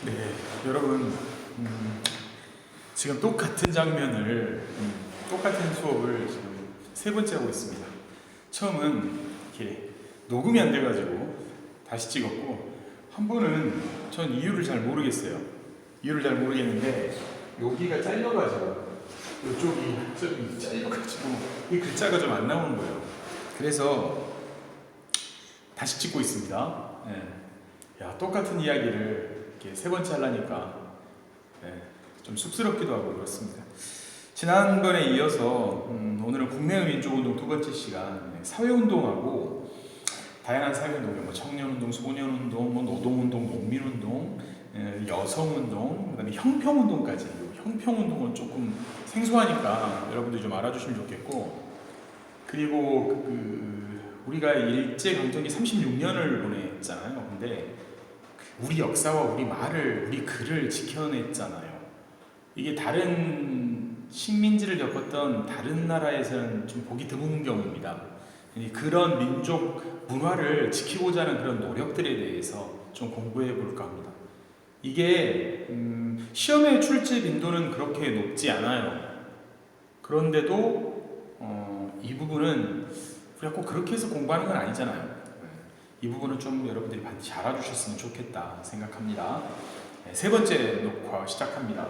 네, 여러분, 지금 똑같은 장면을, 똑같은 수업을 지금 세 번째 하고 있습니다. 처음은 이렇게 녹음이 안 돼가지고 다시 찍었고, 한 번은 전 이유를 잘 모르겠어요. 이유를 잘 모르겠는데, 여기가 잘려가지고, 이쪽이 좀 잘려가지고, 이 글자가 좀 안 나오는 거예요. 그래서 다시 찍고 있습니다. 네. 야, 똑같은 이야기를 이렇게 세 번째 하려니까 좀 쑥스럽기도 하고 그렇습니다. 지난번에 이어서 오늘은 국내의 민족운동 두 번째 시간, 사회운동하고 다양한 사회운동, 뭐 청년운동, 소년운동, 뭐 노동운동, 농민운동, 여성운동, 그다음에 형평운동까지. 형평운동은 조금 생소하니까 여러분들이 좀 알아주시면 좋겠고, 그리고 우리가 일제강점기 36년을 보냈잖아요. 근데 우리 역사와 우리 말을, 우리 글을 지켜냈잖아요. 이게 다른 식민지를 겪었던 다른 나라에서는 좀 보기 드문 경우입니다. 그런 민족 문화를 지키고자 하는 그런 노력들에 대해서 좀 공부해 볼까 합니다. 이게 시험의 출제 빈도는 그렇게 높지 않아요. 그런데도 이 부분은 우리가 꼭 그렇게 해서 공부하는 건 아니잖아요. 이 부분은 좀 여러분들이 반드시 알아주셨으면 좋겠다 생각합니다. 세 번째 녹화 시작합니다.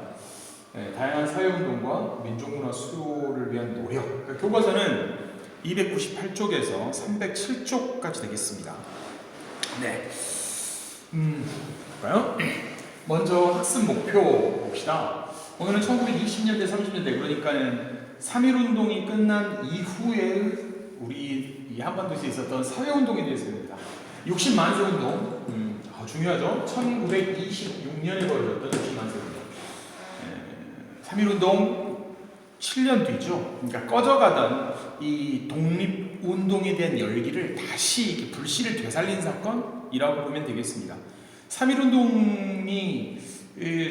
다양한 사회운동과 민족문화 수호를 위한 노력. 그러니까 교과서는 298쪽에서 307쪽까지 되겠습니다. 네. 볼까요? 먼저 학습 목표 봅시다. 오늘은 1920년대, 30년대, 그러니까는 3.1운동이 끝난 이후에 우리 이 한반도에서 있었던 사회운동에 대해서 봅니다. 60만세 운동, 중요하죠. 1926년에 벌어졌던 60만세 운동. 3.1운동 7년 뒤죠. 그러니까 꺼져가던 이 독립운동에 대한 열기를 다시 불씨를 되살린 사건이라고 보면 되겠습니다. 3.1운동이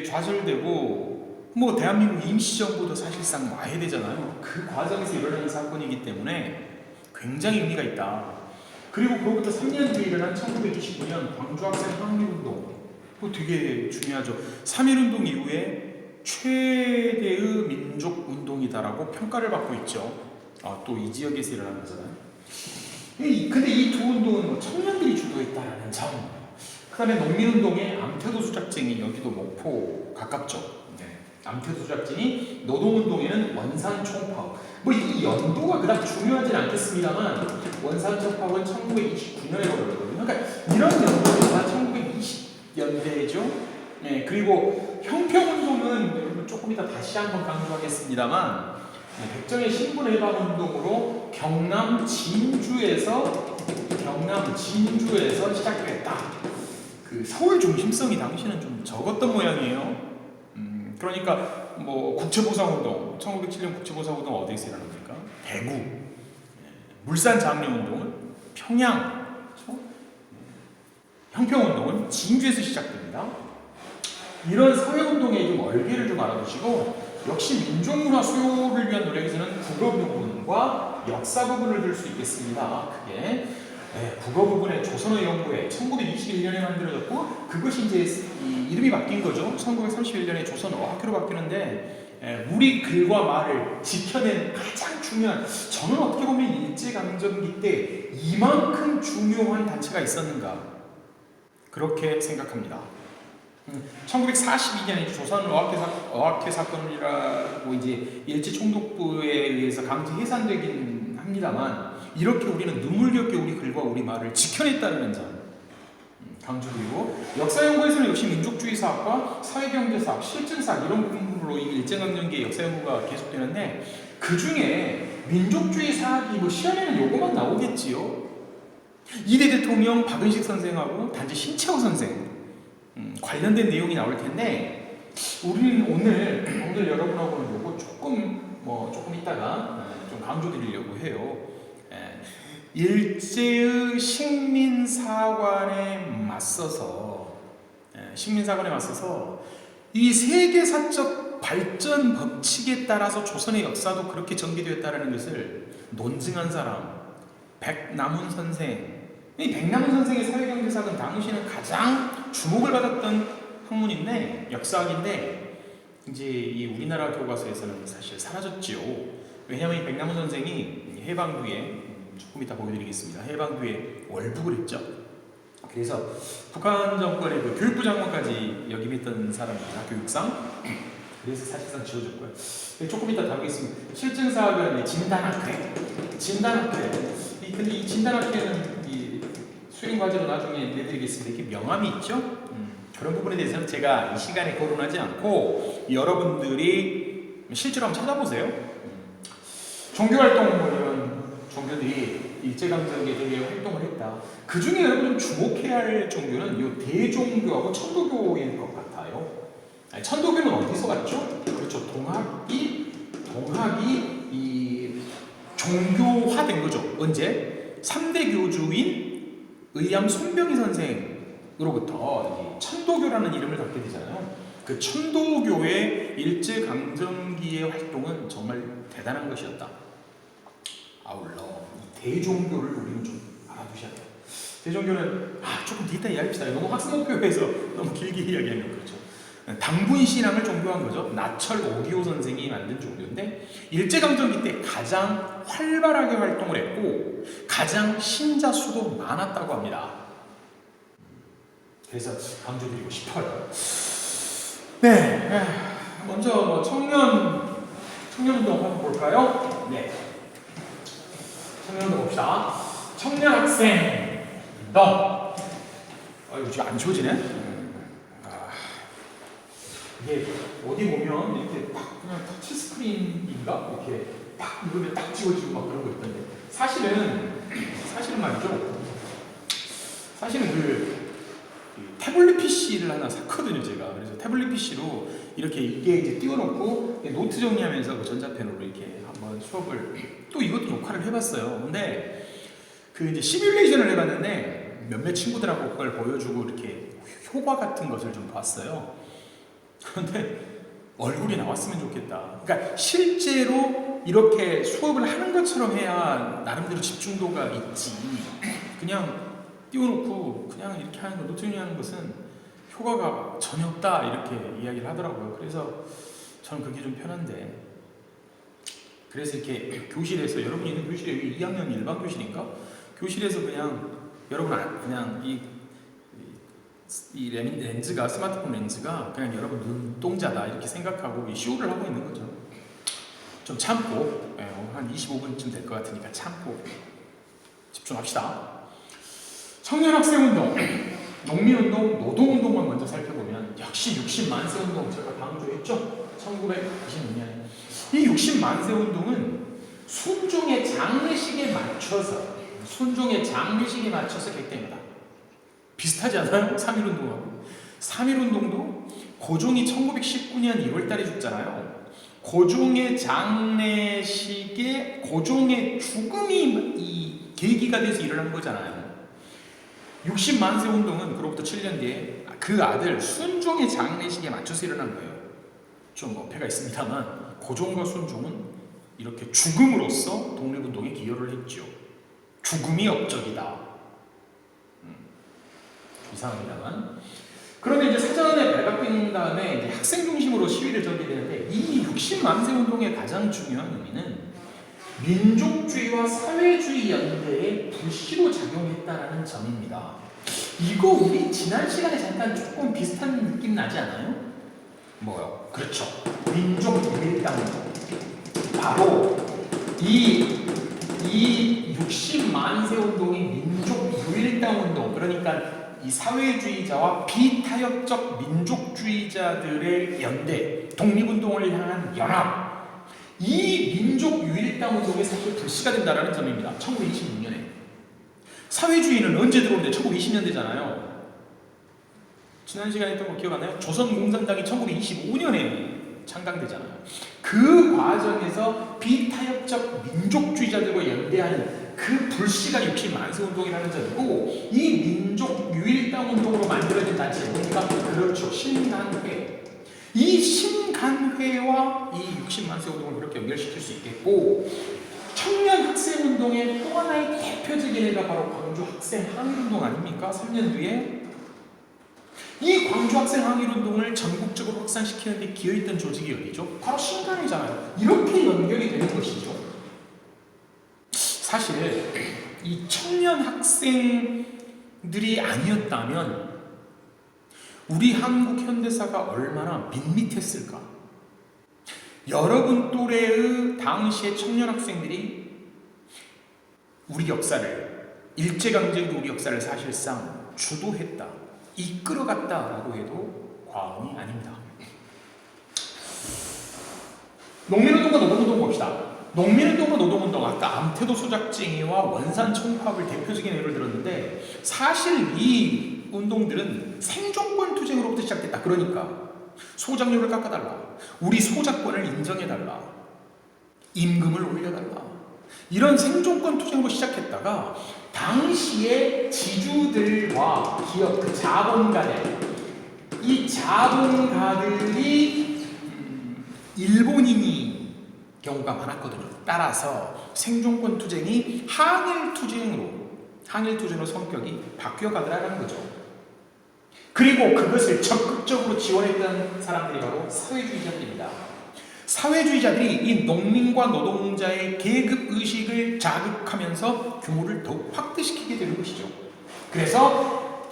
좌절되고 뭐 대한민국 임시정부도 사실상 와야 되잖아요. 그 과정에서 일어나는 사건이기 때문에 굉장히 의미가 있다. 그리고 그로부터 3년 뒤에 일어난 1929년 광주학생 항일운동, 그거 되게 중요하죠. 3.1운동 이후에 최대의 민족운동이다라고 평가를 받고 있죠. 또 이 지역에서 일어난 거잖아요. 근데 이 두 운동은 청년들이 주도했다라는 점. 그 다음에 농민운동의 암태도 수작쟁이, 여기도 목포 가깝죠. 암태도 수작쟁이, 노동운동에는 원산 총파업. 뭐 이 연도가 그닥 중요하진 않겠습니다만 원산 총파업은 1929년에 벌어졌거든요. 그러니까 이런 연도가 1920년대죠. 그리고 형평운동은 조금 이따 다시 한번 강조하겠습니다만 백정의 신분해방운동으로 경남 진주에서 시작됐다. 그 서울 중심성이 당시는 좀 적었던 모양이에요. 그러니까 뭐 국채보상운동, 1907년 국채보상운동 어디서 일어납니까? 대구. 물산 장려운동은 평양. 그렇죠? 형평운동은 진주에서 시작됩니다. 이런 사회운동의 좀 얼개를 좀 알아두시고, 역시 민족문화 수요를 위한 노력에서는 국어 부분과 역사 부분을 들 수 있겠습니다. 그게 국어 부분의 조선어 연구회 1921년에 만들어졌고, 그것이 이제 이름이 바뀐 거죠. 1931년에 조선어학회로 바뀌는데, 우리 글과 말을 지켜낸 가장 중요한, 저는 어떻게 보면 일제강점기 때 이만큼 중요한 단체가 있었는가, 그렇게 생각합니다. 1942년에 조선어학회 사건이라고 이제 일제총독부에 의해서 강제 해산되긴 합니다만, 이렇게 우리는 눈물겹게 우리 글과 우리 말을 지켜냈다는 점 강조드리고, 역사연구에서는 역시 민족주의사학과 사회경제사학, 실증사학 이런 부분으로 일제강점기의 역사연구가 계속되는데, 그 중에 민족주의사학이 뭐 시험에는 요거만 나오겠지요. 이대 대통령 박은식 선생하고 단지 신채호 선생 관련된 내용이 나올 텐데, 우리는 오늘 여러분하고는 요거 조금 이따가 좀 강조드리려고 해요. 일제의 식민사관에 맞서서 이 세계사적 발전 법칙에 따라서 조선의 역사도 그렇게 전개되었다는 것을 논증한 사람, 백남훈 선생. 이 백남훈 선생의 사회경제사학은 당시에는 가장 주목을 받았던 학문인데 역사학인데 이제 이 우리나라 교과서에서는 사실 사라졌지요. 왜냐하면 백남훈 선생이 해방뒤에 조금 이따 보여드리겠습니다. 해방뒤에 월북을 했죠. 그래서 북한 정권의 그 교육부 장관까지 역임했던 사람입니다. 교육상. 그래서 사실상 지워졌고요. 조금 이따 다루겠습니다. 실증사학은 진단학회. 근데 이 진단학회는 이 수행 과제로 나중에 내드리겠습니다. 이렇게 명함이 있죠. 그런 부분에 대해서는 제가 이 시간에 거론하지 않고 여러분들이 실제로 한번 찾아보세요. 종교활동 이런 종교들이 일제강점기에 되게 활동을 했다. 그 중에 여러분 좀 주목해야 할 종교는 이 대종교하고 천도교일 것 같아요. 아니, 천도교는 어디서 왔죠? 그렇죠. 동학이 이 종교화된 거죠. 언제? 3대 교주인 의암 손병희 선생으로부터 천도교라는 이름을 갖게 되잖아요. 그 천도교의 일제강점기의 활동은 정말 대단한 것이었다. 아울러 대종교를 우리는 좀 알아두셔야 돼요. 대종교는 조금 뒤에 이야기합시다. 너무 학습목표에서 너무 길게 이야기하면 그렇죠. 당분신앙을 종교한 거죠. 나철 오기호 선생이 만든 종교인데 일제강점기 때 가장 활발하게 활동을 했고 가장 신자 수도 많았다고 합니다. 그래서 강조드리고 싶어요. 네, 먼저 청년운동 한번 볼까요? 네, 청년운동 봅시다. 청년학생 운동. 이거 지금 안 지워지네? 이게 어디 보면 이렇게 딱 그냥 터치 스크린인가 이렇게 딱 누르면 딱 지워지고 막 그런 거 있던데 사실은 말이죠. 사실은 그 태블릿 PC를 하나 샀거든요, 제가. 그래서 태블릿 PC로 이렇게 이게 이제 띄워놓고 노트 정리하면서 그 전자펜으로 이렇게 한번 수업을 또 이것도 녹화를 해봤어요. 근데 그 이제 시뮬레이션을 해봤는데 몇몇 친구들하고 그걸 보여주고 이렇게 효과 같은 것을 좀 봤어요. 그런데 얼굴이 나왔으면 좋겠다. 그러니까 실제로 이렇게 수업을 하는 것처럼 해야 나름대로 집중도가 있지. 그냥 띄워놓고 그냥 이렇게 하는 거, 노트 정리하는 것은 효과가 전혀 없다 이렇게 이야기를 하더라고요. 그래서 저는 그게 좀 편한데 그래서 이렇게 교실에서 여러분이 있는 교실에 여기 2학년 일반 교실인가? 교실에서 그냥 여러분 그냥 이 렌즈가 스마트폰 렌즈가 그냥 여러분 눈동자다 이렇게 생각하고 이 쇼를 하고 있는 거죠. 좀 참고 한 25분쯤 될 것 같으니까 참고 집중합시다. 청년학생운동, 농민운동, 노동운동만 먼저 살펴보면 역시 60만세 운동 제가 강조했죠. 1996년에 이 60만세 운동은 순종의 장례식에 맞춰서 객행하다. 비슷하지 않아요? 3.1운동하고 3.1운동도 고종이 1919년 2월달에 죽잖아요. 고종의 장례식에 고종의 죽음이 이 계기가 돼서 일어난 거잖아요. 60만세 운동은 그로부터 7년 뒤에 그 아들 순종의 장례식에 맞춰서 일어난 거예요. 좀 어폐가 있습니다만 고종과 순종은 이렇게 죽음으로써 독립운동에 기여를 했죠. 죽음이 업적이다. 이상합니다만. 그런데 이제 사전에 발각된 다음에 이제 학생 중심으로 시위를 전개되는데 이 60만세 운동의 가장 중요한 의미는 민족주의와 사회주의 연대에 불시로 작용했다는 점입니다. 이거 우리 지난 시간에 잠깐 조금 비슷한 느낌 나지 않아요? 뭐요? 그렇죠. 민족유일당 운동. 바로 이 60만세 운동이 민족유일당 운동, 그러니까 이 사회주의자와 비타협적 민족주의자들의 연대, 독립운동을 향한 연합, 이 민족유일당 운동에 사실 불씨가 된다는 점입니다. 1926년에. 사회주의는 언제 들어오는데 1920년대잖아요. 지난 시간에 했던 거 기억 안 나요? 조선공산당이 1925년에 창당되잖아요. 그 과정에서 비타협적 민족주의자들과 연대하는 그 불씨가 60만세 운동이라는 점이고, 이 민족유일당 운동으로 만들어진 단체, 그러니까 그렇죠, 신간회. 이 신간회와 이 60만세 운동을 그렇게 연결시킬 수 있겠고, 청년 학생 운동의 또 하나의 대표적인 예가 바로 광주 학생 항일운동 아닙니까? 3년 뒤에 이 광주 학생 항일운동을 전국적으로 확산시키는 데 기여했던 조직이 어디죠? 바로 신간이잖아요. 이렇게 연결이 되는 것이죠. 사실 이 청년 학생들이 아니었다면 우리 한국 현대사가 얼마나 밋밋했을까? 여러분 또래의 당시의 청년 학생들이 우리 역사를, 일제강점기 우리 역사를 사실상 주도했다, 이끌어갔다라고 해도 과언이 아닙니다. 농민운동과 노동운동 봅시다. 농민운동과 노동운동, 아까 암태도 소작쟁이와 원산 청파업을 대표적인 예를 들었는데, 사실 이 운동들은 생존권 투쟁으로부터 시작됐다. 그러니까 소작료를 깎아달라, 우리 소작권을 인정해달라, 임금을 올려달라, 이런 생존권 투쟁으로 시작했다가 당시의 지주들과 기업, 그 자본가들, 이 자본가들이 일본인이 경우가 많았거든요. 따라서 생존권 투쟁이 항일 투쟁으로 성격이 바뀌어가더라는 거죠. 그리고 그것을 적극적으로 지원했던 사람들이 바로 사회주의자들입니다. 사회주의자들이 이 농민과 노동자의 계급 의식을 자극하면서 규모를 더욱 확대시키게 되는 것이죠. 그래서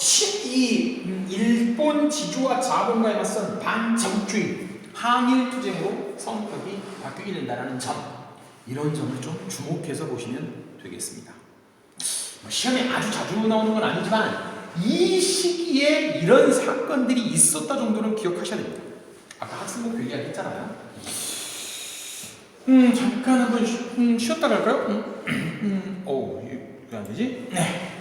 이 일본 지주와 자본가에 맞선 반정주의 항일 투쟁으로 성격이 바뀌게 된다는 점, 이런 점을 좀 주목해서 보시면 되겠습니다. 시험에 아주 자주 나오는 건 아니지만 이 시기에 이런 사건들이 있었다 정도는 기억하셔야 됩니다. 아까 학생부 얘기 했잖아요. 잠깐 한번 쉬었다 갈까요? 이게 안 되지? 네.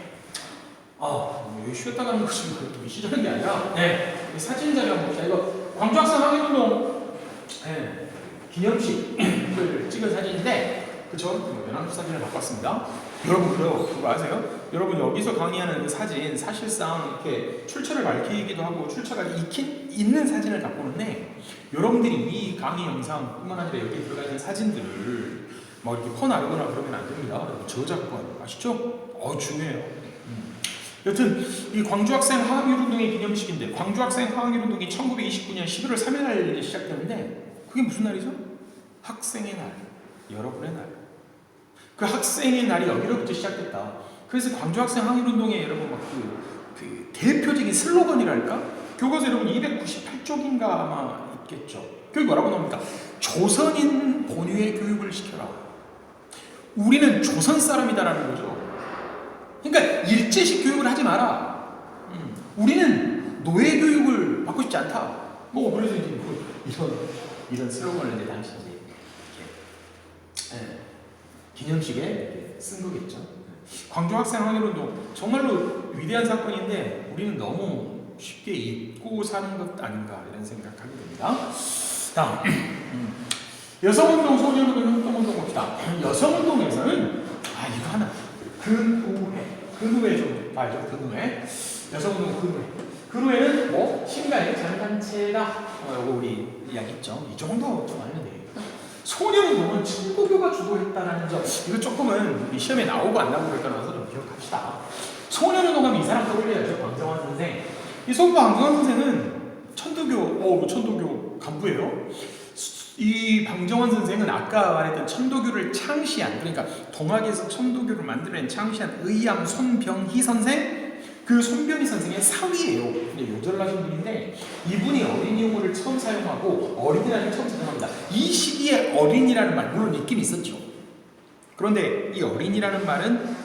여기 쉬었다 가는 것이 쉬자는 게 아니라, 네, 사진 자료 한번 봅시다. 이거 광주학생 항일운동 기념식을 찍은 사진인데, 그쵸? 연합 사진을 바꿨습니다. 여러분 그거 아세요? 여러분 여기서 강의하는 그 사진, 사실상 이렇게 출처를 밝히기도 하고 출처가 있는 사진을 갖고 오는데, 여러분들이 이 강의 영상뿐만 아니라 여기 들어가 있는 사진들을 막 이렇게 퍼나르거나 그러면 안 됩니다. 저작권 아시죠? 중요해요. 여튼 이 광주학생 항일운동의 기념식인데, 광주학생 항일운동이 1929년 11월 3일 날 시작되는데, 그게 무슨 날이죠? 학생의 날, 여러분의 날. 그 학생의 날이 여기로부터 시작됐다. 그래서 광주학생 항일운동에 여러분 막 그 대표적인 슬로건이랄까? 교과서 여러분 298쪽인가 아마 있겠죠. 그게 뭐라고 나옵니까? 조선인 본위의 교육을 시켜라. 우리는 조선 사람이다라는 거죠. 그러니까 일제식 교육을 하지 마라. 우리는 노예 교육을 받고 싶지 않다. 그래서 이제 이런 슬로건을 이제 당시 이렇게 기념식에 이렇게 쓴 거겠죠. 광주 학생 항일운동 정말로 위대한 사건인데 우리는 너무 쉽게 잊고 사는 것 아닌가 이런 생각하게 됩니다. 다음 여성운동, 소년운동, 혁동운동 봅시다. 여성운동에서는 이거 하나 근후회 좀 봐야죠. 근후회 여성운동 근후회는 신가의 자유단체다. 요거 우리 이야기했죠. 이 정도 좀 알면 돼요. 소년운동은 천도교가 주도했다는 점, 이거 조금은 시험에 나오고 안 나오고를 떠나서 좀 기억합시다. 소년운동 하면 이 사람 떠올려야죠. 방정환 선생. 이 소부 방정환 선생은 천도교 간부예요. 이 방정환 선생은 아까 말했던 천도교를 창시한, 그러니까 동학에서 천도교를 만들어낸 창시한 의암 손병희 선생, 그 손병희 선생의 사위예요. 근데 요절나신 분인데 이분이 어린이 용어를 처음 사용하고 어린이라는 처음 사용합니다. 이 시기에 어린이라는 말 물론 있긴 있었죠. 그런데 이 어린이라는 말은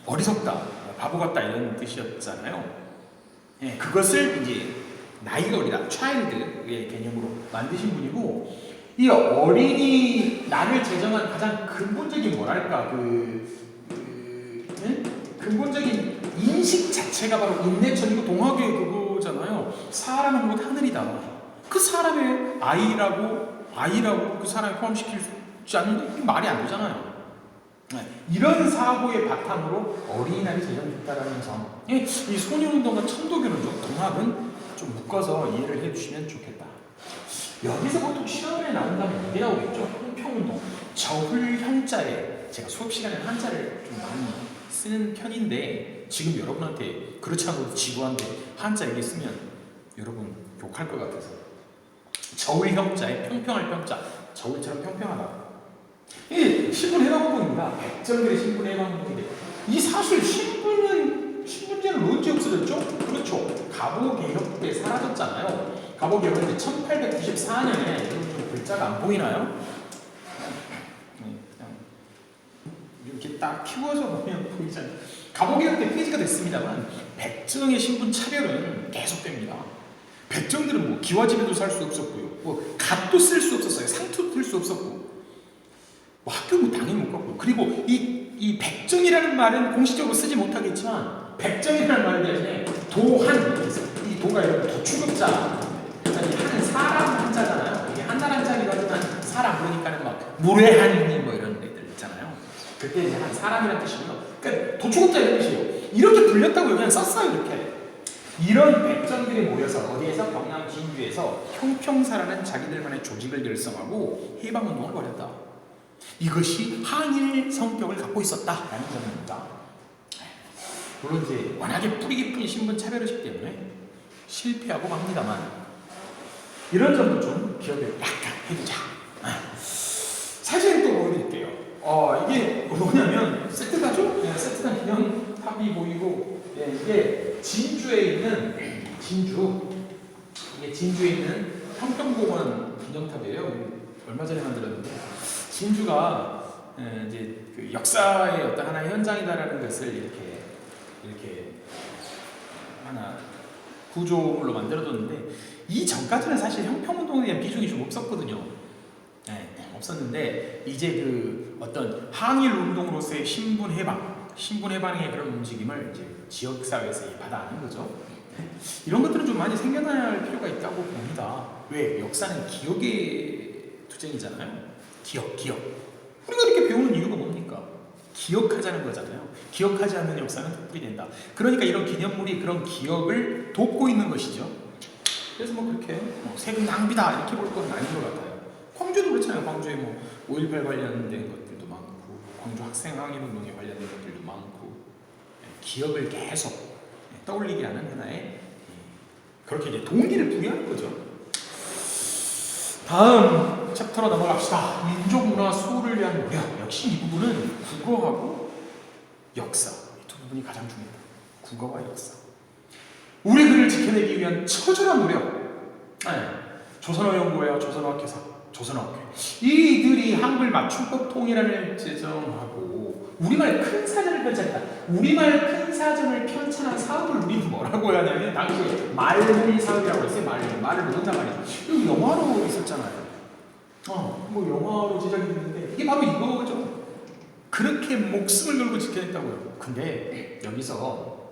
어리석다, 바보 같다 이런 뜻이었잖아요. 그것을 이제 나이가 어리다, 차일드의 개념으로 만드신 분이고, 이 어린이 나를 제정한 가장 근본적인 근본적인 인식 자체가 바로 인내천이고 동학의 그거잖아요. 사람은 곧 하늘이다. 그 사람의 아이라고 그 사람을 포함시키지 않는데 말이 안 되잖아요. 이런 사고의 바탕으로 어린이날이 제정됐다라는 점. 이 소년운동과 천도교는 동학은 좀 묶어서 이해를 해주시면 좋겠다. 여기서 보통 시험에 나온다면 이게 나오겠죠. 홍평운동. 저울 현자에, 제가 수업 시간에 한자를 좀 많이 쓰는 편인데 지금 여러분한테 그렇지 않아도 지루한데 한자 이게 쓰면 여러분 욕할 것 같아서. 저울형자에 평평할 평자, 저울처럼 평평하다. 이 신분 해방운동입니다. 백정들의 신분 해방운동인데 이 사실 신분제는 언제 없어졌죠? 그렇죠. 갑오개혁 때 사라졌잖아요. 갑오개혁은 이제 1894년에 글자가 안 보이나요? 그냥 이렇게 딱 키워서 보면 보이잖아요. 갑오개혁 때 폐지가 됐습니다만 백정의 신분 차별은 계속됩니다. 백정들은 뭐 기와집에도 살 수 없었고요. 뭐 갓도 쓸 수 없었어요. 상투도 쓸 수 없었고. 뭐 학교 뭐 당연히 못 갔고. 그리고 이 백정이라는 말은 공식적으로 쓰지 못하겠지만 백정이라는 말 대신에 도한, 이 도가 여러분 도축업자. 그러니까 한 사람 한자잖아요. 이게 한나라 한자기라지만 사람 그러니까는 막 무례한 뭐 이런 애들 있잖아요. 그때 이제 한 사람이라는 뜻이고요. 그러니까 도축업자 이런 뜻이에요. 이렇게 불렸다고 그냥 썼어요. 이렇게. 이런 백정들이 모여서 어디에서 경남 진주에서 형평사라는 자기들만의 조직을 결성하고 해방운동을 벌였다. 이것이 항일 성격을 갖고 있었다라는 점입니다. 물론 이제 워낙에 뿌리 깊은 신분 차별의식 때문에 실패하고 맙니다만 이런 점도 좀 기억을 약간 해두자. 사진 또 보여드릴게요. 이게 뭐냐면 세트가죠? 네, 세트가 기념 탑이 보이고 이게 진주에 있는 평평공원 기념탑이에요. 얼마 전에 만들었는데 진주가 이제 그 역사의 어떤 하나의 현장이다라는 것을 이렇게 하나 구조물로 만들어뒀는데 이 전까지는 사실 형평운동에 대한 비중이 좀 없었거든요. 없었는데 이제 그 어떤 항일 운동으로서의 신분 해방의 그런 움직임을 이제 지역 사회에서 받아안는 거죠. 이런 것들은 좀 많이 생겨나야 할 필요가 있다고 봅니다. 왜? 역사는 기억의 투쟁이잖아요. 기억. 우리가 이렇게 배우는 이유가 뭡니까? 기억하자는 거잖아요. 기억하지 않는 역사는 덕분이 된다. 그러니까 이런 기념물이 그런 기억을 돕고 있는 것이죠. 그래서 뭐 그렇게 세금 낭비다 이렇게 볼 건 아닌 것 같아요. 광주도 그렇잖아요. 광주에 뭐 5.18 관련된 것들도 많고 광주 학생 항일운동에 관련된 것들도 많고 기억을 계속 떠올리게 하는 하나의 그렇게 이제 동기를 부여하는 거죠. 다음 챕터로 넘어갑시다. 민족문화 수호를 위한 노력. 역시 이 부분은 국어하고 역사 이 두 부분이 가장 중요합니다. 국어와 역사. 우리 글을 지켜내기 위한 처절한 노력. 조선어 연구회와 조선어학회사, 조선어학회. 이들이 한글 맞춤법 통일안을 제정하고 우리말 큰 사전을 편찬했다. 우리말 큰 사전을 편찬한 사업을 우리는 뭐라고 해야 하냐면 당시에 말모의 사업이라고 했어요. 말을 모른단 말이에요. 이거 영화로 있었잖아요. 뭐 영화로 제작이 됐는데 이게 바로 이거죠. 그렇게 목숨을 걸고 지켜냈다고요. 근데 여기서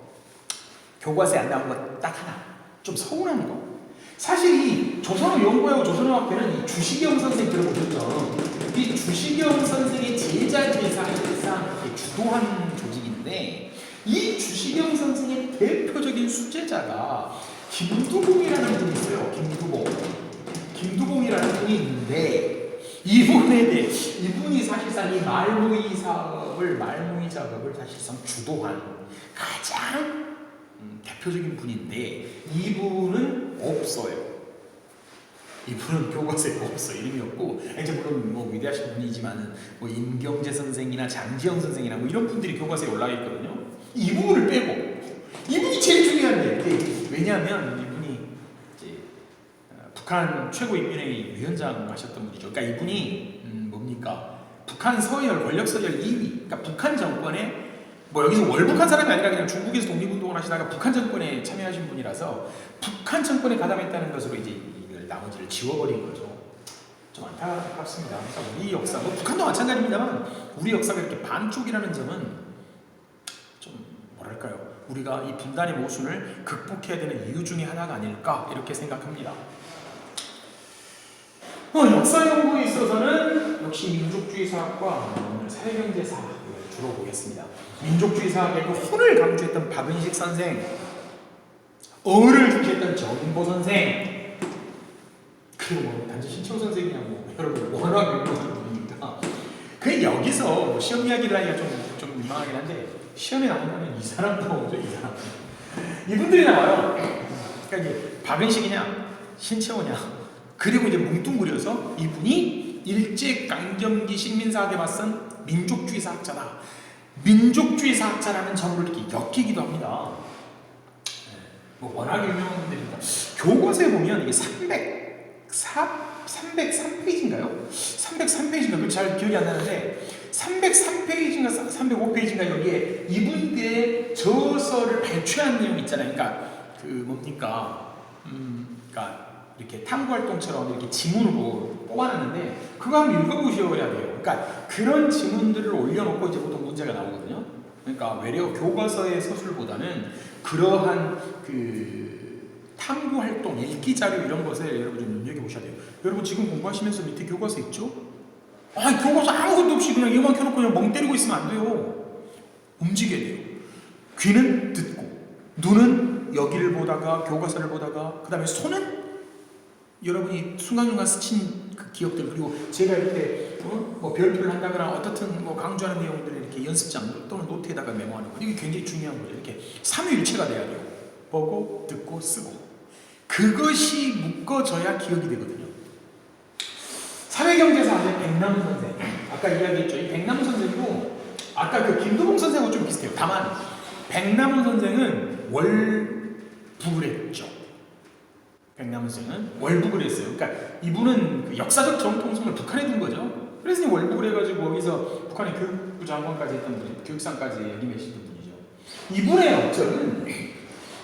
교과서에 안 나온 거 딱 하나 좀 서운한 거. 사실 이 조선어 연구회하고 조선어학회는 이 주시경 선생 들어보셨죠? 이 주시경 선생의 제자제사상 주도한 조직인데 이 주시경 선생의 대표적인 수제자가 김두봉이라는 분이 있어요. 김두봉이라는 분이 있는데 이분이 사실상 이 말모의 작업을 사실상 주도한 가장 대표적인 분인데 이분은 없어요. 이분은 교과서에 없어. 이름이 없고 이제 물론 뭐 위대하신 분이지만은 뭐 임경재 선생이나 장지영 선생이나 뭐 이런 분들이 교과서에 올라가 있거든요. 이 부분을 빼고 이분이 제일 중요한데 왜냐하면 이분이 이제 북한 최고인민회의 위원장 하셨던 분이죠. 그러니까 이분이 뭡니까? 북한 서열 권력 서열 2위. 그러니까 북한 정권에 뭐 여기서 월북한 사람이 아니라 그냥 중국에서 독립운동을 하시다가 북한 정권에 참여하신 분이라서 북한 정권에 가담했다는 것으로 이제 이걸 나머지를 지워버린 거죠. 좀 안타깝습니다. 그러니까 우리 역사, 뭐 북한도 마찬가지입니다만 우리 역사가 이렇게 반쪽이라는 점은 좀 뭐랄까요? 우리가 이 분단의 모순을 극복해야 되는 이유 중에 하나가 아닐까 이렇게 생각합니다. 역사 연구에 있어서는 역시 민족주의 사학과 오늘 사회경제 사학을 주로 보겠습니다. 민족주의 사학의 그 혼을 강조했던 박은식 선생, 어를 중시했던 정인보 선생, 그리고 뭐 단지 신청 선생이냐고 여러분 워낙 유명한 분이니까 그 여기서 뭐 시험 이야기를 하기가 좀 민망하긴 한데 시험에 나온다면 이 사람 나오죠. 이 사람 이분들이 나와요. 그러니까 이제 박은식이냐 신채호냐 그리고 이제 뭉뚱그려서 이분이 일제강점기 식민사학에 맞선 민족주의 사학자다. 민족주의 사학자라는 점을 이렇게 엮이기도 합니다. 뭐 워낙 유명한 분들입니다. 교과서에 보면 이게 303페이지인가요? 303페이지인가? 잘 기억이 안 나는데 303페이지인가 305페이지인가 여기에 이분들의 저서를 발췌한 내용 있잖아요. 그러니까 그 뭡니까? 그러니까 이렇게 탐구활동처럼 이렇게 지문으로 뽑아놨는데 그거 한번 읽어보셔야 돼요. 그러니까 그런 지문들을 올려놓고 이제 보통 문제가 나오거든요. 그러니까 외려 교과서의 서술보다는 그러한 그 탐구활동, 읽기 자료 이런 것에 여러분 좀 눈여겨보셔야 돼요. 여러분 지금 공부하시면서 밑에 교과서 있죠? 아, 교과서 아무것도 없이 그냥 얘만 켜놓고 그냥 멍 때리고 있으면 안 돼요. 움직여야 돼요. 귀는 듣고 눈은 여기를 보다가 교과서를 보다가 그 다음에 손은 여러분이 순간순간 스친 그 기억들 그리고 제가 이렇게 뭐 별표를 한다거나 어떻든 뭐 강조하는 내용들을 이렇게 연습장 또는 노트에다가 메모하는 거 이게 굉장히 중요한 거죠. 이렇게 삼위일체가 돼야 돼요. 보고 듣고 쓰고 그것이 묶어져야 기억이 되거든요. 사회경제사의 백남훈 선생 아까 이야기했죠. 이 백남훈 선생도 아까 그 김도봉 선생하고 좀 비슷해요. 다만 백남훈 선생은 월북을 했죠. 백남훈 선생은 월북을 했어요. 그러니까 이분은 그 역사적 정통성을 북한에 둔 거죠. 그래서 월북을 해가지고 거기서 북한의 교육부 장관까지 했던 분, 교육상까지 역임하신 분이죠. 이분의 업적은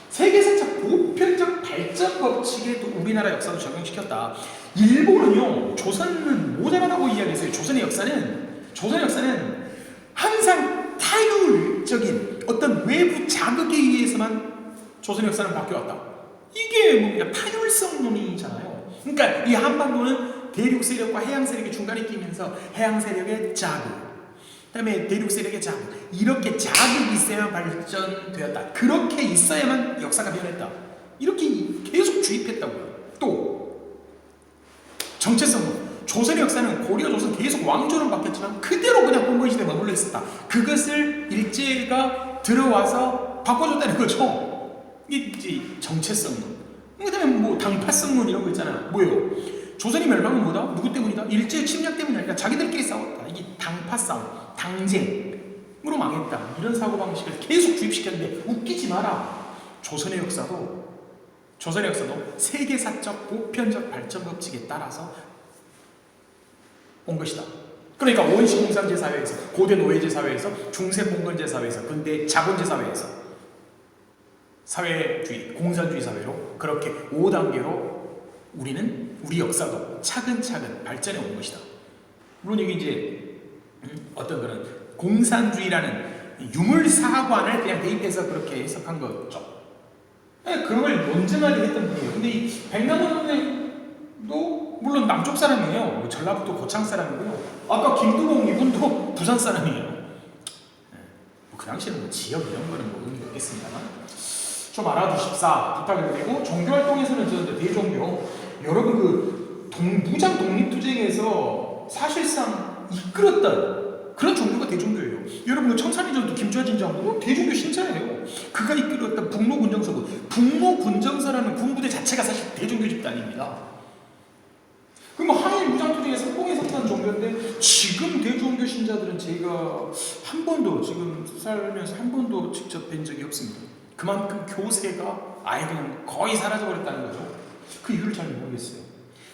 세계사적 보편적 발전 법칙에 또 우리나라 역사도 적용시켰다. 일본은요, 조선은 모자라다고 이야기했어요. 조선의 역사는 항상 타율적인 어떤 외부 자극에 의해서만 조선의 역사는 바뀌어왔다. 이게 뭡니까? 타율성론이잖아요. 그러니까 이 한반도는 대륙 세력과 해양 세력이 중간에 끼면서 해양 세력의 자극, 그다음에 대륙 세력의 자극, 이렇게 자극이 있어야만 발전되었다. 그렇게 있어야만 역사가 변했다. 이렇게 계속 주입했다고요. 또 정체성론. 조선의 역사는 고려 조선 계속 왕조는 바뀌었지만 그대로 그냥 봉건 시대에 머물러 있었다. 그것을 일제가 들어와서 바꿔줬다는 거죠. 이게 정체성론. 그다음에 뭐 당파성론 이런 거 있잖아요. 뭐예요? 조선이 멸망은 뭐다? 누구 때문이다? 일제 침략 때문이 아니라 자기들끼리 싸웠다. 이게 당파 싸움, 당쟁으로 망했다. 이런 사고 방식을 계속 주입시켰는데 웃기지 마라. 조선의 역사도 세계사적 보편적 발전 법칙에 따라서 온 것이다. 그러니까 원시 공산제 사회에서, 고대 노예제 사회에서, 중세 봉건제 사회에서, 근대 자본제 사회에서 사회주의, 공산주의 사회로 그렇게 5단계로 우리 역사도 차근차근 발전해 온 것이다. 물론 이게 이제 어떤 그런 공산주의라는 유물사관을 그냥 대입해서 그렇게 해석한 거죠. 그런 걸 논증하게 했던 분이에요. 근데 이 백남훈 선생도 물론 남쪽 사람이에요. 전라북도 고창 사람이고요. 아까 김두봉 이분도 부산 사람이에요. 그 당시에는 뭐 지역 이런 거는 뭐 의미가 없겠습니다만 좀 알아두십사 부탁을 드리고, 종교활동에서는 저는 대종교, 여러분 그 무장 독립투쟁에서 사실상 이끌었던 그런 종교가 대종교예요. 여러분 그 청산리전도 김좌진 장군은 대종교 신자예요. 그가 이끌었던 북로군정서라는 군부대 자체가 사실 대종교 집단입니다. 그럼 한일 무장투쟁에 성공했었던 종교인데 지금 대종교 신자들은 제가 한 번도 지금 살면서 한 번도 직접 뵌 적이 없습니다. 그만큼 교세가 아예 그냥 거의 사라져버렸다는 거죠. 그 이유를 잘 모르겠어요.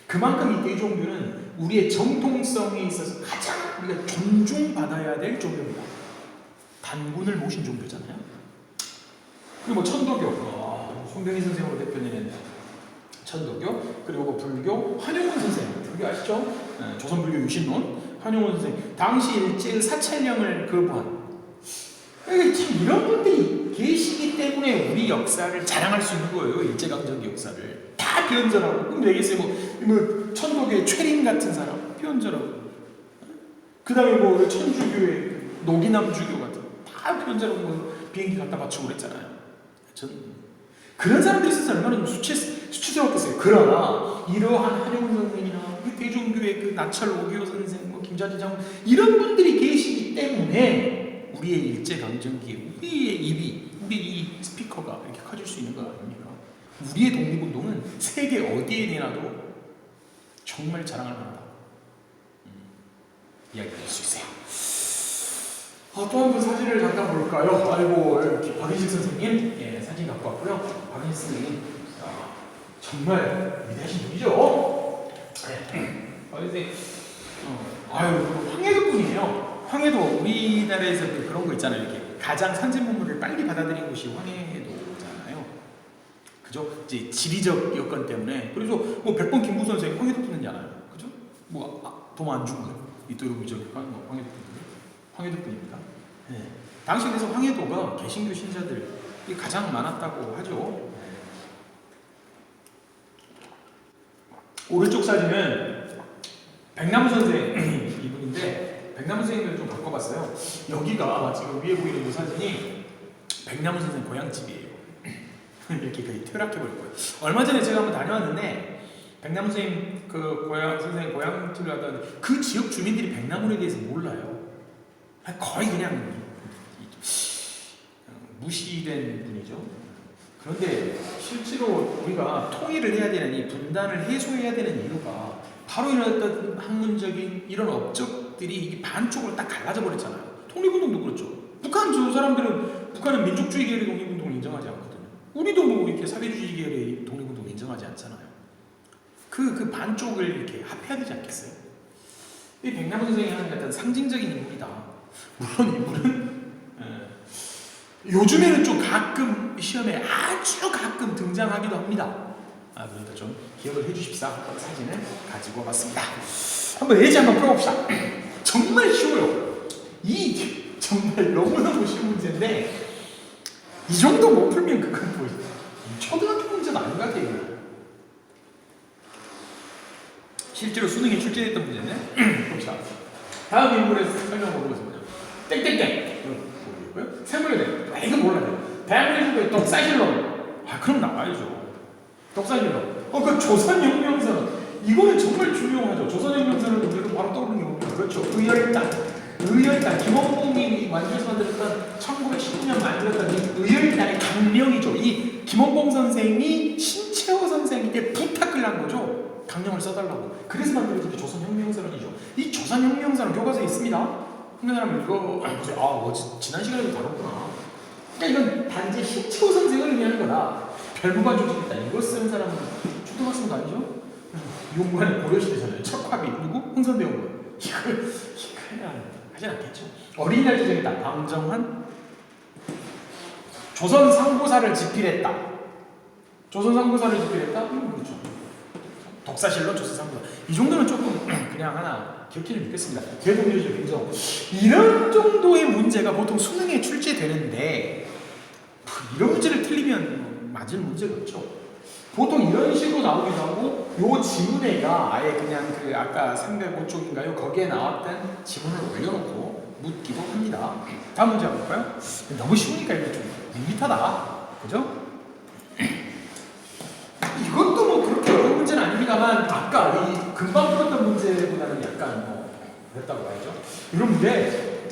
그만큼 이 대종교는 우리의 정통성에 있어서 가장 우리가 존중받아야 될 종교입니다. 단군을 모신 종교잖아요. 그리고 뭐 천도교, 송병희 선생으로 대표되는 천도교, 그리고 뭐 불교, 환용원 선생, 불교 아시죠? 조선불교 유신론, 환용원 선생, 당시 일제의 사찰령을 거부한. 참 이런 분들이 계시기 때문에 우리 역사를 자랑할 수 있는 거예요. 일제강점기 역사를 다 변절하고. 그럼 되겠어요. 뭐 천도교의 최림 같은 사람 변절하고, 그 다음에 뭐 천주교의 노기남주교 같은 다 변절하고 뭐 비행기 갖다 바치고 그랬잖아요. 전 그런 사람들이 있어서 얼마나 좀 수치스럽겠어요. 그러나 이러한 한용운 선생이나 대종교의 그 나철 오기호 선생, 뭐 김좌진 장군 이런 분들이 계시기 때문에 우리의 일제강점기에 우리의 입이, 우리 이 스피커가 이렇게 커질 수 있는 거 아닙니까? 우리의 독립운동은 세계 어디에 내놔도 정말 자랑할 만하다. 이야기할 수 있어요. 또 한 번 사진을 잠깐 볼까요? 아이고, 이렇게 박인식 선생님, 예, 사진 갖고 왔고요. 박인식 선생님, 정말 위대하신 분이죠. 네. 아유, 황해도 분이에요. 황해도 우리나라에서 그런 거 있잖아요. 이렇게 가장 선진문물을 빨리 받아들인 곳이 황해도잖아요. 그죠? 이제 지리적 여건 때문에. 그래서 뭐 100번 김구 선생 황해도 분이잖아요. 그죠? 뭐 돈 안 준 거예요. 이토록 위적한 황해도 분이 황해도 분입니다. 네. 당시 그래서 황해도가 개신교 신자들이 가장 많았다고 하죠. 오른쪽 사진은 백남우 선생 이분인데 백남우 선생님을 좀 바꿔봤어요. 여기가 지금 위에 보이는 이 사진이 백남우 선생 고향집이에요. 이렇게 거의 퇴락해버렸고요. 얼마 전에 제가 한번 다녀왔는데 백남우 선생님 선생 고향집을 가던 그 지역 주민들이 백남우에 대해서 몰라요. 거의 그냥 무시된 분이죠. 그런데 실제로 우리가 통일을 해야 되는 이 분단을 해소해야 되는 이유가 바로 이런 학문적인 이런 업적들이 이 반쪽으로 딱 갈라져 버렸잖아요. 독립운동도 그렇죠. 북한은 민족주의 계열의 독립운동을 인정하지 않거든요. 우리도 뭐 이렇게 사회주의 계열의 독립운동 인정하지 않잖아요. 그 반쪽을 이렇게 합해야 되지 않겠어요? 이 백남우 선생이 하는 어떤 상징적인 인물이다. 물론 인물은 요즘에는 좀 가끔 시험에 아주 가끔 등장하기도 합니다. 그러니까 좀 기억을 해주십사. 사진을 가지고 왔습니다. 한번 예제 한번 풀어봅시다. 정말 쉬워요. 이 정말 너무너무 쉬운 문제인데 이 정도 못 풀면 그건 뭐 초등학교 문제는 아닌 것 같아요. 실제로 수능에 출제됐던 문제인데 봅시다. 다음 인물에서 설명해보겠습니다. 땡땡땡 생물에 이거 몰라요. 대한민국의 독사실론. 그럼 나와야죠. 독사실론. 그 조선혁명선언. 이거는 정말 중요하죠. 조선혁명선언 우리가 바로 떠오르는 게 뭡니까? 그렇죠. 의열단. 김원봉이 완주해서 만들었던 1919년 만들었던 이 의열단의 강령이죠. 이 김원봉 선생이 신채호 선생에게 부탁을 한 거죠. 강령을 써달라고. 그래서 만들어진 게 조선혁명선언이죠. 이 조선혁명선언 교과서에 있습니다. 한번 사람은 이거 지난 시간에도 다뤘구나. 그러니까 이건 단지 신채호 선생을 의미하는 거다. 별무관 조직이다. 이거 쓰는 사람은 초등학생도 아니죠? 용관의 고려시대잖아요. 척화비 그리고 흥선대원군. 이거 그냥 하진 않겠죠. 어린이날 지정이다. 방정환. 조선상고사를 집필했다. 그렇죠. 독사실론 조선상고사. 이 정도는 조금 그냥 하나 기억해주면 좋겠습니다. 대동료적 인정. 이런 정도의 문제가 보통 수능에 출제되는데 이런 문제를 틀리면 맞을 문제가 없죠. 보통 이런 식으로 나오기도 하고 요 지문에가 아예 그냥 아까 305쪽인가요? 거기에 나왔던 지문을 올려놓고 묻기도 합니다. 다음 문제 한번 볼까요? 너무 쉬우니까 이거 좀 밋밋하다. 그죠? 이것도 뭐 그렇게 어려운 문제는 아닙니다만 아까 이 금방 풀었던 문제보다는 약간 그랬다고 봐야죠. 이런 문제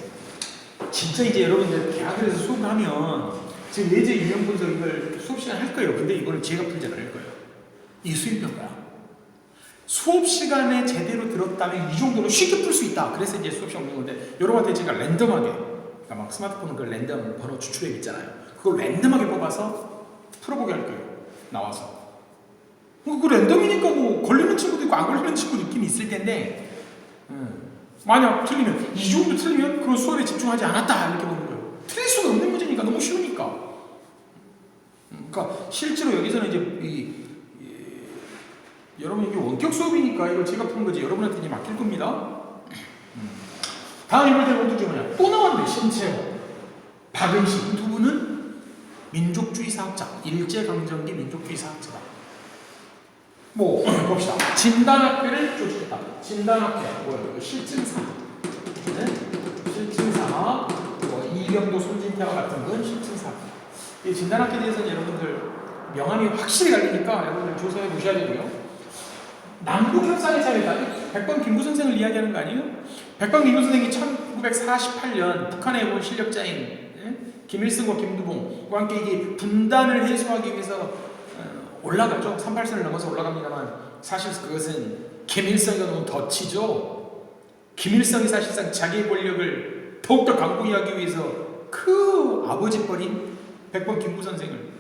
진짜 이제 여러분들 대학에서 수업을 하면 지금 예제 유형 분석 이걸 수업 시간 할 거예요. 근데 이거를 제가 풀지 않을 거예요. 이게 수입평가야. 수업 시간에 제대로 들었다면 이 정도는 쉽게 풀 수 있다. 그래서 이제 수업 시간 없는 건데 여러분한테 제가 랜덤하게 그러니까 막 스마트폰 그 랜덤 번호 추출앱 있잖아요. 그걸 랜덤하게 뽑아서 풀어보게 할 거예요. 나와서. 그 랜덤이니까 뭐 걸리는 친구도 있고 안 걸리는 친구도 있긴 있을 텐데 만약 틀리면 이 정도 틀리면 그런 수업에 집중하지 않았다 이렇게 보는 거예요. 틀릴 수가 없는 문제니까 너무 쉬우니까. 그러니까 실제로 여기서는 이제 여러분 이게 원격 수업이니까 이걸 제가 푸는 거지 여러분한테 이제 맡길 겁니다. 다음 인물들 모두 중에 뭐냐 또 나왔네. 신채호, 박은식 두 분은 민족주의 사학자, 일제강점기 민족주의 사학자다. 뭐 봅시다. 진단학회를 조직했다. 진단학회 뭐예요? 실증사. 실증사. 뭐 이병도, 손진태와 같은 분 실증사. 이 진단학회에 대해서는 여러분들 명함이 확실히 갈리니까 여러분들 조사해 보셔야 되고요. 남북협상에 참여했다. 백범 김구 선생을 이야기하는 거 아니에요? 백범 김구 선생이 1948년 북한에 온 실력자인 김일성과 김두봉과 함께 이게 분단을 해소하기 위해서 올라가죠. 38선을 넘어서 올라갑니다만 사실 그것은 김일성이 놓은 덫이죠. 김일성이 사실상 자기의 권력을 더욱더 강고히 하기 위해서 그 아버지 뻘인 백범 김구 선생을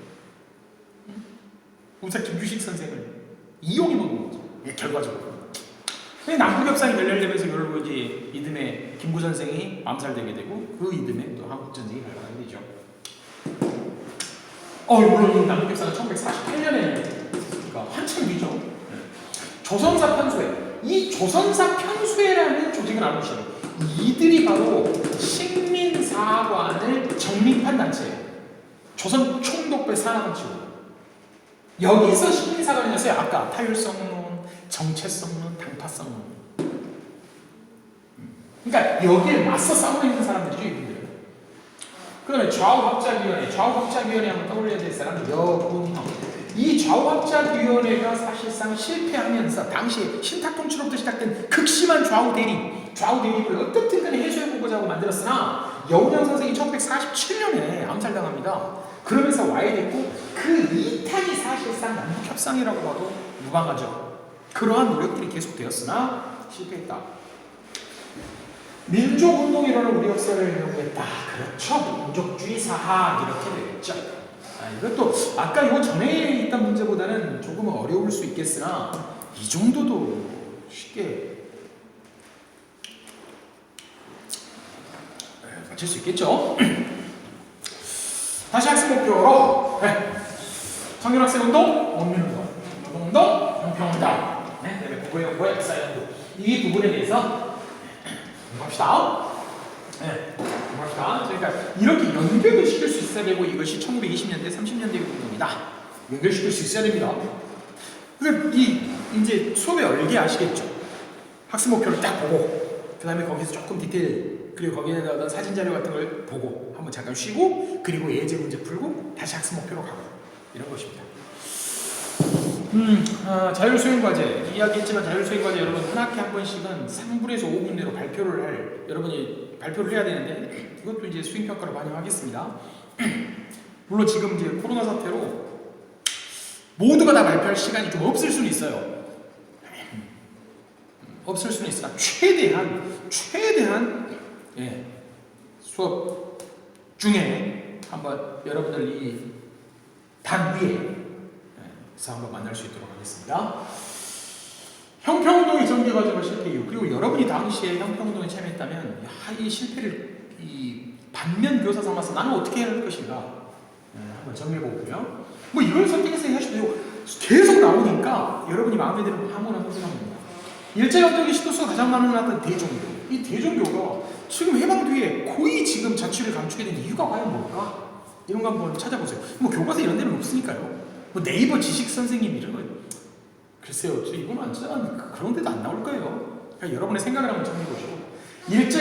우사 김규식 선생을 이용해 먹은 거죠. 결과적으로. 남북협상이 결렬되면서 결국 이제 이듬해 김구 선생이 암살되게 되고 그 이듬해 또 한국전쟁이 발발하게 되죠. 물론 이 남북협상은 1948년에 있었으니까 한참 뒤죠. 조선사 편수회. 이 조선사 편수회라는 조직은 알으시죠? 이들이 바로 식민사관을 정립한 단체예요. 조선 총독부의 산하단체고 여기서 식민사관이었어요. 아까 타율성론, 정체성론, 당파성론. 그러니까 여기에 맞서 싸우고 있는 사람들이죠, 이분들. 그 다음에 좌우합작위원회. 좌우합작위원회 한번 떠올려야 될 사람 여군형. 이 좌우합작위원회가 사실상 실패하면서 당시에 신탁통치로부터 시작된 극심한 좌우 대립을 어떻든 간에 해소해보고자 하고 만들었으나 여운형 선생이 1947년에 암살당합니다. 그러면서 와야 됐고 그 이탄이 사실상 남북협상이라고 봐도 무방하죠. 그러한 노력들이 계속되었으나 실패했다. 민족운동이라는 우리 역사를 연구했다. 그렇죠. 민족주의 사학 이렇게 되겠죠. 이것도 아까 이거 전에 있던 문제보다는 조금 어려울 수 있겠으나 이 정도도 쉽게 맞출 수 있겠죠. 다시 학습 목표로 청년학생운동, 원민운동, 노동운동, 형평운동, 국어연구, 역사연구 이 부분에 대해서 공부합시다. 그러니까 이렇게 연결을 시킬 수 있어야 되고 이것이 1920년대, 30년대 운동이다. 연결시킬 수 있어야 됩니다. 그러니까 이제 수업에 얼게 아시겠죠. 학습 목표를 딱 보고 그 다음에 거기서 조금 디테일 그리고 거기에다 어떤 사진 자료 같은 걸 보고 한번 잠깐 쉬고 그리고 예제 문제 풀고 다시 학습 목표로 가고 이런 것입니다. 자율수행과제 이야기했지만 자율수행과제 여러분 한 학기 한 번씩은 3분에서 5분 내로 여러분이 발표를 해야 되는데 이것도 이제 수행평가를 반영하겠습니다. 물론 지금 이제 코로나 사태로 모두가 다 발표할 시간이 좀 없을 수는 있어요. 없을 수는 있으나 최대한 수업 중에 한번 여러분들 이 단위에서 한번 만날 수 있도록 하겠습니다. 형평운동의 전개과정과 실패 이유 그리고 여러분이 당시에 형평운동에 참여했다면 이 실패를 반면 교사 삼아서 나는 어떻게 해야 할 것인가 한번 정리해보고요. 뭐 이걸 선택해서 하셔도 되고 계속 나오니까 여러분이 마음에 드는 아무나 선택하면 됩니다. 일제강점기 시도수가 가장 많은 나왔던 대종교. 이 대종교가 지금 해방 뒤에 거의 지금 자취를 감추게 된 이유가 과연 뭘까? 이런 거 한번 찾아보세요. 뭐 교과서 이런 데는 없으니까요. 뭐 네이버 지식 선생님 이런 거 글쎄요, 이건 완전 그런 데도 안 나올 거예요. 그러니까 여러분의 생각을 한번 정리해보시고 일제강